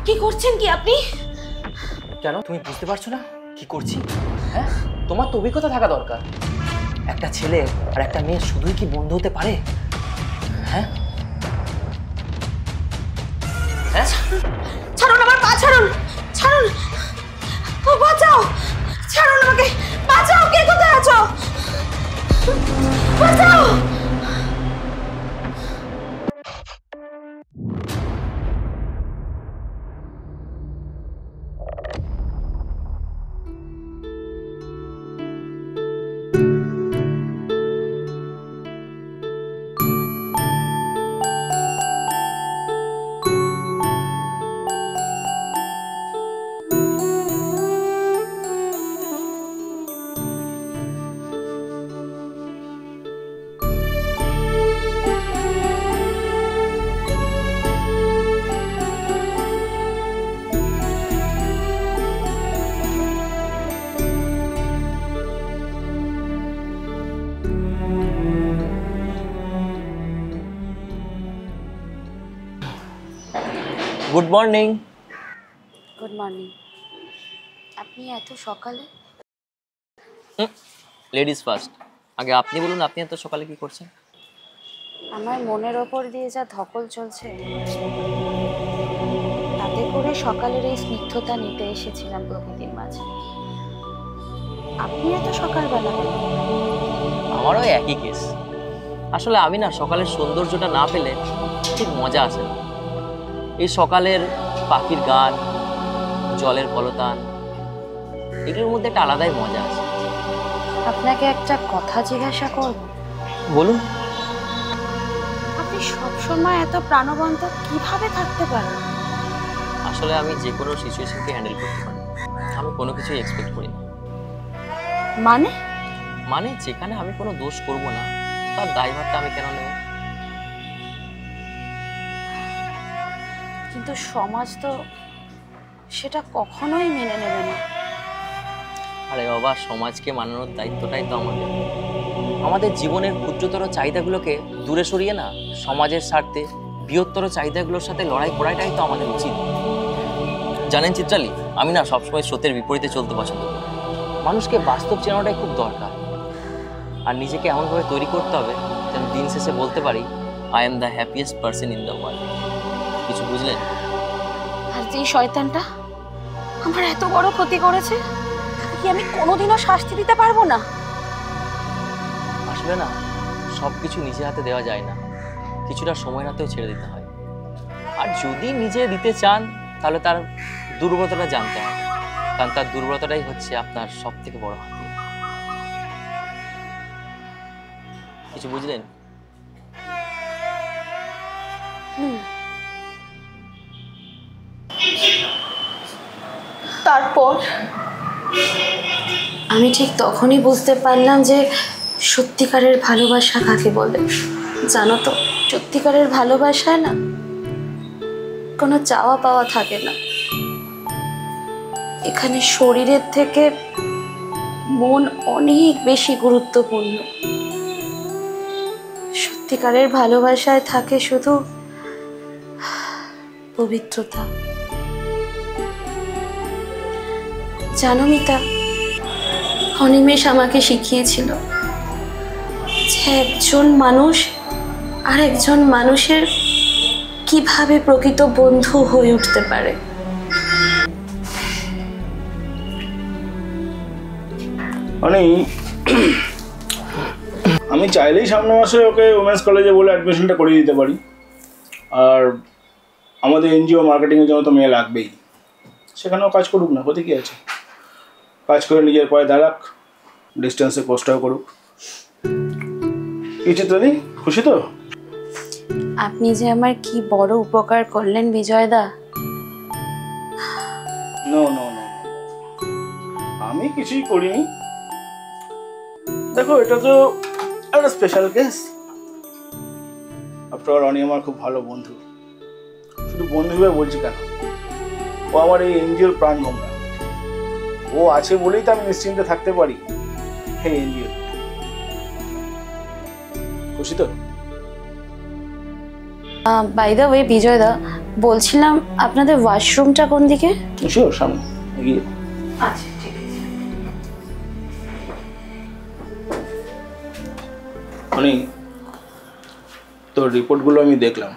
কি করছেন কি আপনি? কেন তুমি বুঝতে পারছো না কি করছি? হ্যাঁ, তোমার তো অভিজ্ঞতা থাকা দরকার। একটা ছেলে আর একটা মেয়ে শুধুই কি বন্ধু হতে পারে? হ্যাঁ হ্যাঁ, ছাড়ুন আমার পা, ছাড়ুন, ছাড়ুন, ও বাঁচাও, ছাড়ুন আমাকে, বাঁচাও, কে কোথায় আছো? বাঁচাও। Good morning. Good morning. আপনি এত সকালে? লেডিস ফার্স্ট, আগে আপনি বলুন, আপনি এত সকালে কি করছেন? আমার মনের ওপর দিয়ে যা ধকল চলছে, তাতে করে সকালের এই স্নিগ্ধতা নিতে এসেছিলাম প্রকৃতির মাঝে। আপনি এত সকালবেলা? আমারও একই কেস। আসলে আমি না সকালের সৌন্দর্যটা না পেলে ঠিক মজা আসে না। এই সকালের পাখির গান, জলের কলতান, এগুলোর মধ্যে একটা আলাদাই মজা আছে। আপনাকে একটা কথা জিজ্ঞাসা করব? বলুন। আপনি সবসময় এত প্রাণবন্ত কিভাবে থাকতে পারেন? আসলে আমি যে কোনো সিচুয়েশনকে হ্যান্ডেল করতে পারি, আমি কোনো কিছুই এক্সপেক্ট করি না। মানে? মানে যেখানে আমি কোনো দোষ করব না, তার দায়ভারটা আমি কেন নেব? কিন্তু সমাজ তো সেটা কখনোই মেনে নেবে না। আরে বাবা, সমাজকে মানানোর দায়িত্বটাই তো আমাদের। আমাদের জীবনের ক্ষুদ্রতর চাহিদাগুলোকে দূরে সরিয়ে না সমাজের স্বার্থে বৃহত্তর চাহিদাগুলোর সাথে লড়াই করাটাই তো আমাদের উচিত। জানেন চিত্রালী, আমি না সবসময় স্রোতের বিপরীতে চলতে পছন্দ করি। মানুষকে বাস্তব চেনাটাই খুব দরকার, আর নিজেকে এমনভাবে তৈরি করতে হবে যেন দিন শেষে বলতে পারি, I am the happiest person in the world. কিছু বুঝলেন? আর যে শয়তানটা আমার এত বড় ক্ষতি করেছে, তাকে কি আমি কোনোদিনও শাস্তি দিতে পারবো না? আসলে না, সব কিছু নিজে হাতে দেওয়া যায় না, কিছুটা সময়ের হাতেও ছেড়ে দিতে হয়। আর যদি নিজে দিতে চান তাহলে তার দুর্বলতাটা জানতে হবে, কারণ তার দুর্বলতাটাই হচ্ছে আপনার সব থেকে বড় হাতিয়ার। কিছু বুঝলেন? তারপর আমি ঠিক তখনই বুঝতে পারলাম যে সত্যিকারের ভালোবাসা কাকে বলে। জানো তো, সত্যিকারের ভালোবাসায় না কোনো চাওয়া পাওয়া থাকে না। এখানে শরীরের থেকে মন অনেক বেশি গুরুত্বপূর্ণ। সত্যিকারের ভালোবাসায় থাকে শুধু পবিত্রতা। জানো মিতা, অনিমেষ আমাকে শিখিয়েছিল যে একজন মানুষ আর একজন মানুষের কিভাবে প্রকৃত বন্ধু হয়ে উঠতে পারে। মানে আমি চাইলেই সামনে মাসে ওকে উমেন্স কলেজে বলে অ্যাডমিশনটা করিয়ে দিতে পারি। আর আমাদের এনজিও মার্কেটিংয়ের জন্য তো মেয়ে লাগবেই, সেখানেও কাজ করুক না, হতে কি আছে। কাজ করে নিজের পায়ে দাঁড়াক, ডিস্টেন্সে কোর্সটাও করুক। কি চিত্রালী, খুশি তো? আপনি যে আমার কি বড় উপকার করলেন বিজয়দা। নো নো নো, আমি কিছুই করিনি। দেখো, এটা তো একটা স্পেশাল কেস। আফটার অল অনি আমার খুব ভালো বন্ধু। শুধু বন্ধু হিসেবে বলছি কেন, ও আমার এই এনজিওর প্রাণ গঙ্গা। ও আছে বলেই তো আমি নিশ্চিন্তে থাকতে পারি। হে এনজিও, খুশি তো? বাই দ্য ওয়ে বিজয়দা, বলছিলাম আপনাদের ওয়াশরুমটা কোন দিকে? শিওর, সামনে এগিয়ে। আচ্ছা ঠিক আছে। মানে তোর রিপোর্টগুলো আমি দেখলাম,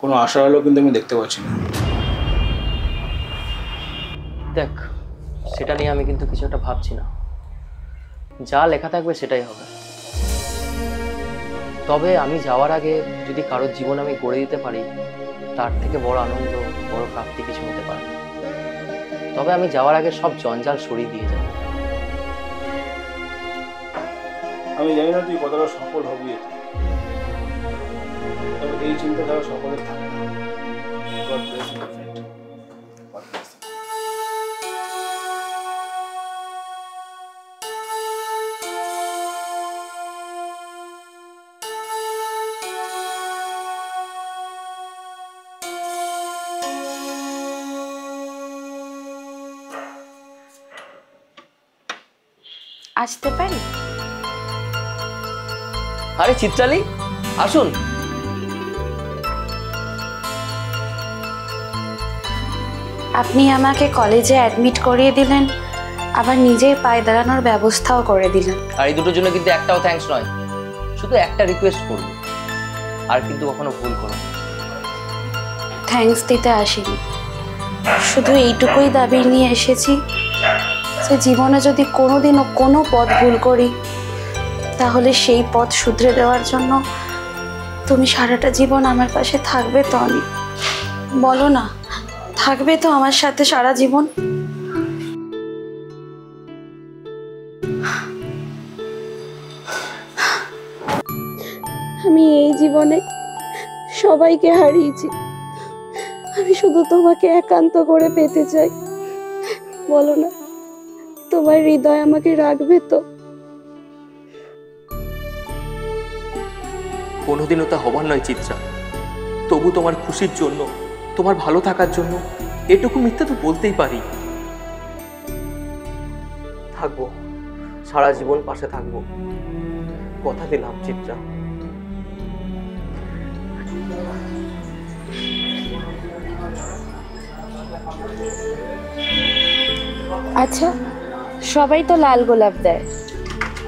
কোনো আশা হলো কিন্তু আমি দেখতে পাচ্ছি না। দেখ, সেটা নিয়ে আমি কিন্তু কিছু একটা ভাবছি না, যা লেখা থাকবে সেটাই হবে। তবে আমি যাওয়ার আগে যদি কারোর জীবন আমি গড়ে দিতে পারি, তার থেকে বড় আনন্দ, বড় প্রাপ্তি কিছু হতে পারে না। তবে আমি যাওয়ার আগে সব জঞ্জাল সরিয়ে দিয়ে যাব। আমি জানি না তুই কতটা সফল হবি, তবে এই চিন্তাধারা সকলের থাকে না। God bless you, friend. God bless you. আসতে পারি? আরে চিত্রালী, আসুন। আপনি আমাকে কলেজে অ্যাডমিট করিয়ে দিলেন, আবার নিজেই পায়ে দাঁড়ানোর ব্যবস্থাও করে দিলেন। আর এই দুটোর জন্য কিন্তু একটাও থ্যাঙ্কস নয়, শুধু একটা রিকোয়েস্ট করবো, আর কিন্তু কখনো ভুল করো না। থ্যাঙ্কস দিতে আসিনি, শুধু এইটুকুই দাবি নিয়ে এসেছি যে জীবনে যদি কোনোদিনও কোনো পথ ভুল করি, তাহলে সেই পথ শুধরে দেওয়ার জন্য তুমি সারাটা জীবন আমার পাশে থাকবে তো? আমি বলো না, থাকবে তো আমার সাথে সারা জীবন? আমি এই জীবনে সবাইকে হারিয়েছি, আমি শুধু তোমাকে একান্ত করে পেতে চাই। বলো না, তোমার হৃদয় আমাকে রাখবে তো? কোনোদিনও তা হবার নয় চিত্রা, তবু তোমার খুশির জন্য, তোমার ভালো থাকার জন্য এটুকু মিথ্যা তো বলতেই পারি। থাকবো, সারা জীবন পাশে থাকবো, কথা দিলাম চিত্রা। আচ্ছা, সবাই তো লাল গোলাপ দেয়,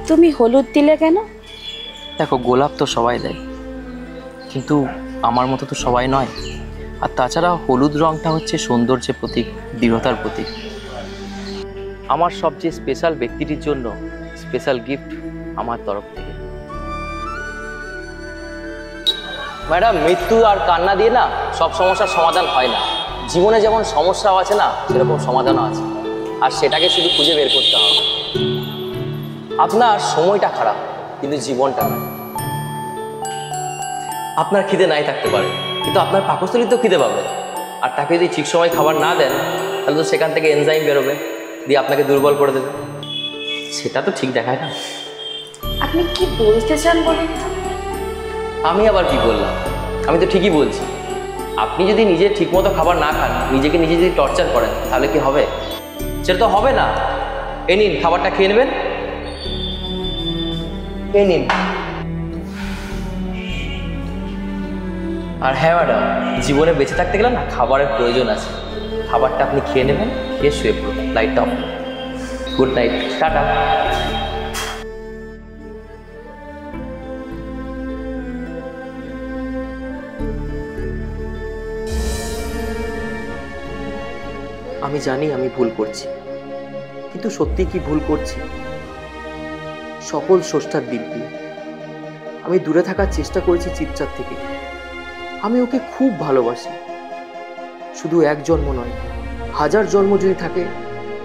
তুমি হলুদ দিলে কেন? দেখো, গোলাপ তো সবাই দেয়, কিন্তু আমার মতো তো সবাই নয়। আর তাছাড়া হলুদ রংটা হচ্ছে সৌন্দর্যের প্রতীক, দৃঢ়তার প্রতীক। আমার সবচেয়ে স্পেশাল ব্যক্তিটির জন্য স্পেশাল গিফট আমার তরফ থেকে। ম্যাডাম, মৃত্যু আর কান্না দিয়ে না সব সমস্যার সমাধান হয় না। জীবনে যেমন সমস্যাও আছে না, সেরকম সমাধানও আছে, আর সেটাকে শুধু খুঁজে বের করতে হবে। আপনার সময়টা খারাপ, কিন্তু জীবনটা নয়। আপনার খিদে নাই থাকতে পারে, কিন্তু আপনার পাকস্থলী তো খিদে পাবে। আর তাকে যদি ঠিক সময় খাবার না দেন, তাহলে তো সেখান থেকে এনজাইম বেরোবে, দিয়ে আপনাকে দুর্বল করে দেবে। সেটা তো ঠিক দেখায় না। আপনি কি বলতে চান বলুন তো? আমি আবার কি বললাম? আমি তো ঠিকই বলছি। আপনি যদি নিজে ঠিকমতো খাবার না খান, নিজেকে নিজে যদি টর্চার করেন, তাহলে কি হবে? সেটা তো হবে না। এই নিন, খাবারটা খেয়ে নেবেন। এই নিন। আর হ্যাঁ ম্যাডাম, জীবনে বেঁচে থাকতে গেলে না খাবারের প্রয়োজন আছে। খাবারটা আপনি খেয়ে নেবেন, খেয়ে শুয়ে পড়বেন। লাইটটা অফ। Good night, tata. আমি জানি আমি ভুল করছি, কিন্তু সত্যি কি ভুল করছি? সকল স্রষ্টার দিব্যি, আমি দূরে থাকার চেষ্টা করেছি চিত্রার থেকে। আমি ওকে খুব ভালোবাসি। শুধু এক জন্ম নয়, 1000 জন্ম যদি থাকে,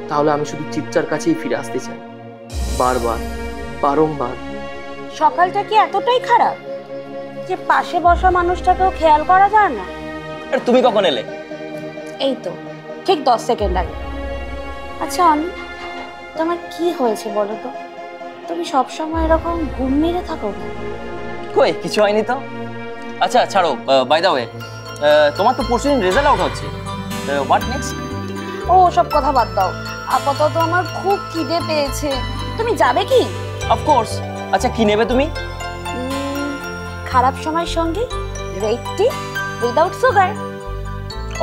তাহলে আমি শুধু চিত্রার কাছেই ফিরে আসতে চাই, বারবার, বারংবার। সকালটা কি এতটাই খারাপ যে পাশে বসা মানুষটাকেও খেয়াল করা যায় না? আর তুমি কখন এলে? এই তো ঠিক 10 সেকেন্ড আগে। আচ্ছা, আমি তোমার কি হয়েছে বলো তো? তুমি সবসময় এরকম ঘুম মেরে থাকো কেন? কই, কিছু হয়নি তো। আচ্ছা ছাড়ো, বাই দ্য ওয়ে, তোমার তো পরশুদিন রেজাল্ট আউট হচ্ছে। What next? ও সব কথা বাদ দাও, আপাতত আমার খুব খিদে পেয়েছে। তুমি যাবে কি? অফকোর্স। আচ্ছা, কি নেবে তুমি? খারাপ সময়ের সঙ্গে red T without sugar.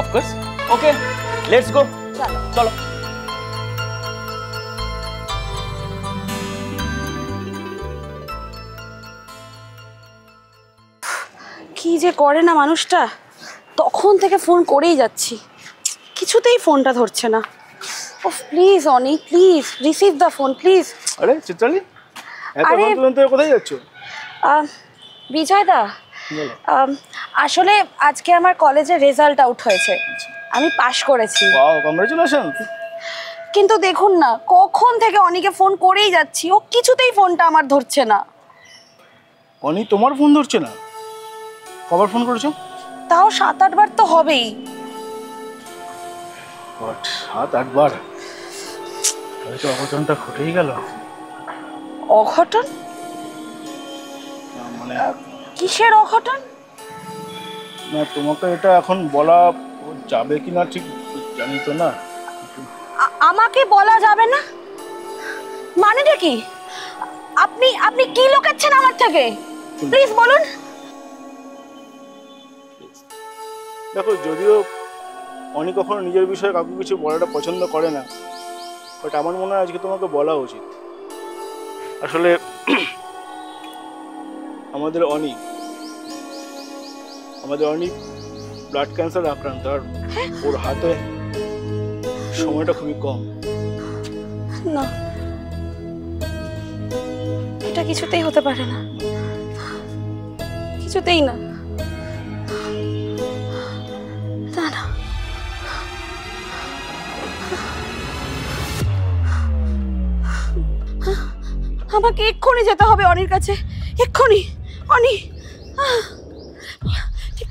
Of course. Okay, let's go. চলো। চলো। কি যে করে না মানুষটা, তখন থেকে ফোন করেই যাচ্ছি, কিছুতেই ফোনটা ধরছে না। ও please Ani, please receive the phone please. আরে চিত্রালি, এত আরে- তুরন্ত কোথায় যাচ্ছ? বিজয় দা, বলো। আসলে আজকে আমার কলেজের রেজাল্ট আউট হয়েছে, আমি পাশ করেছি। Wow, congratulations. কিন্তু দেখুন না, কখন থেকে অনিকে ফোন করেই যাচ্ছি, ও কিছুতেই ফোনটা আমার ধরছে না। অনি তোমার ফোন ধরছে না? কবার ফোন করেছো? তাও 7-8 বার তো হবেই। 7-8 বার? তাহলে তো অঘটনটা ঘটেই গেল। অঘটন? মানে কিসের অঘটন? না, তোমাকে এটা এখন বলা যাবে কিনা ঠিক জানি তো না। আমাকে বলা যাবে না মানেটা কি? আপনি আপনি কি লুকাচ্ছেন আমার থেকে? প্লিজ বলুন। দেখো, যদিও অনি কখনো নিজের বিষয়ে কাউকে কিছু বলাটা পছন্দ করে না, বাট আমার মনে হয় আজকে তোমাকে বলা উচিত। আসলে আমাদের অনি ব্লাড ক্যান্সার আক্রান্ত, আর ওর হাতে সময়টা খুবই কম। না, এটা কিছুতেই হতে পারে না, কিছুতেই না। না না, আমাকে এক্ষুনি যেতে হবে অনির কাছে, এক্ষুনি। অনি,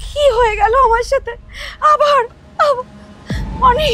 কি হয়ে গেল আমার সাথে আবার? অনি,